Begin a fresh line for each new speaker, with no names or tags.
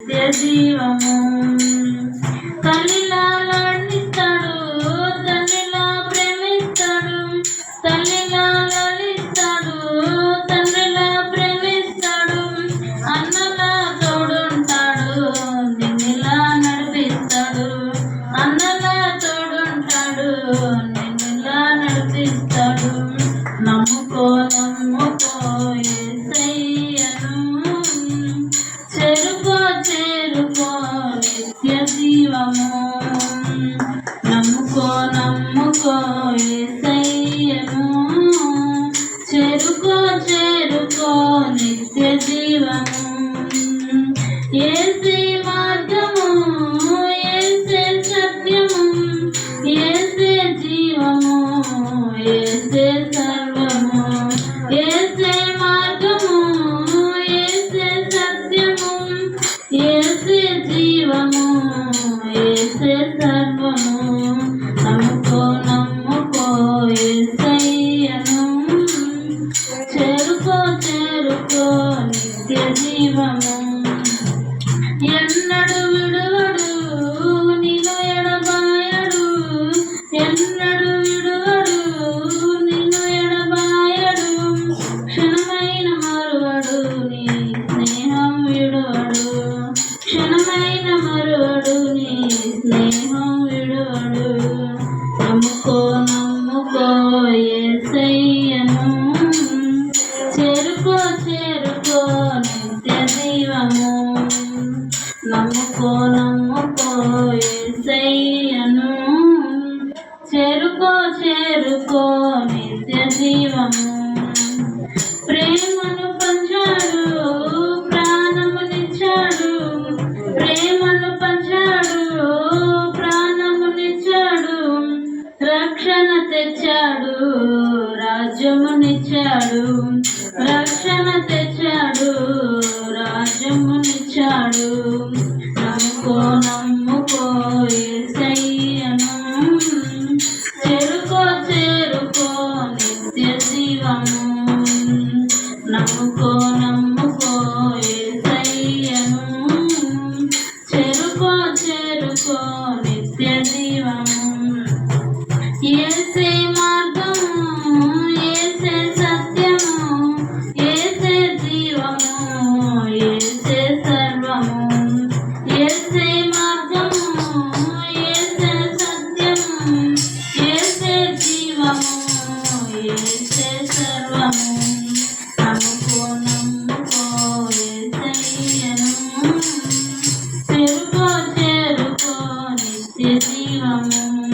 నిత్య జీవము. తల్లిలా లాడిస్తాడు, తండ్రిలా ప్రేమిస్తాడు, తల్లిలా లాడిస్తాడు, తండ్రిలా ప్రేమిస్తాడు, అన్నలా తోడుంటాడు, నిన్నిలా నడిపిస్తాడు, అన్నలా తోడుంటాడు, నిన్నిలా నడిపిస్తాడు. నమ్ముకో నమ్ముకో యేసయ్యను, చేరుకో చేరుకో నిత్య జీవము. నమ్ముకో నమ్ముకో యేసయ్యను, చేరుకో చేరుకో నిత్య జీవము. యేసే మార్గము, యేసే సత్యము, యేసే జీవము, యేసే సర్వము. యేసే మార్గము, యేసే సత్యము, యేసే జీవము, యేసే సర్వము. నమ్ముకో నమ్ముకో యేసయ్యను, చేరుకో చేరుకో నిత్య జీవము. ఎన్నడు విడువడు నిన్ను ఎడబాయడు, ఎన్నడు విడువడు నిన్ను ఎడబాయడు, క్షణమైన మరువడు నీ స్నేహం విడువడు, క్షణమైన మరువడు నీ స్నేహం విడువడు. నమ్ముకో నమ్ముకో యేసయ్యను, చేరుకో చేరుకో నిత్య జీవము. నమ్ముకో నమ్ముకో యేసయ్యను, చేరుకో చేరుకో నిత్య జీవము. ప్రేమను పంచాడు, ప్రాణమునిచ్చాడు, ప్రేమను పంచాడు, ప్రాణమునిచ్చాడు, రక్షణ తెచ్చాడు, రాజ్యమునిచ్చాడు, రక్షణ తెచ్చాడు, రాజ్యమునిచ్చాడు. నమ్ముకో నమ్ముకో యేసయ్యను, చేరుకో చేరుకో నిత్య జీవము. నమ్ముకో నమ్ముకో యేసయ్యను, చేరుకో చేరుకో నిత్య జీవము. యేసే మార్గము, యేసే సత్యము, యేసే జీవము, యేసే సర్వము. యేసే మార్గము, యేసే సత్యము, యేసే జీవము, యేసే సర్వము. నమ్ముకో నమ్ముకో యేసయ్యను, చేరుకో చేరుకో నిత్య జీవము.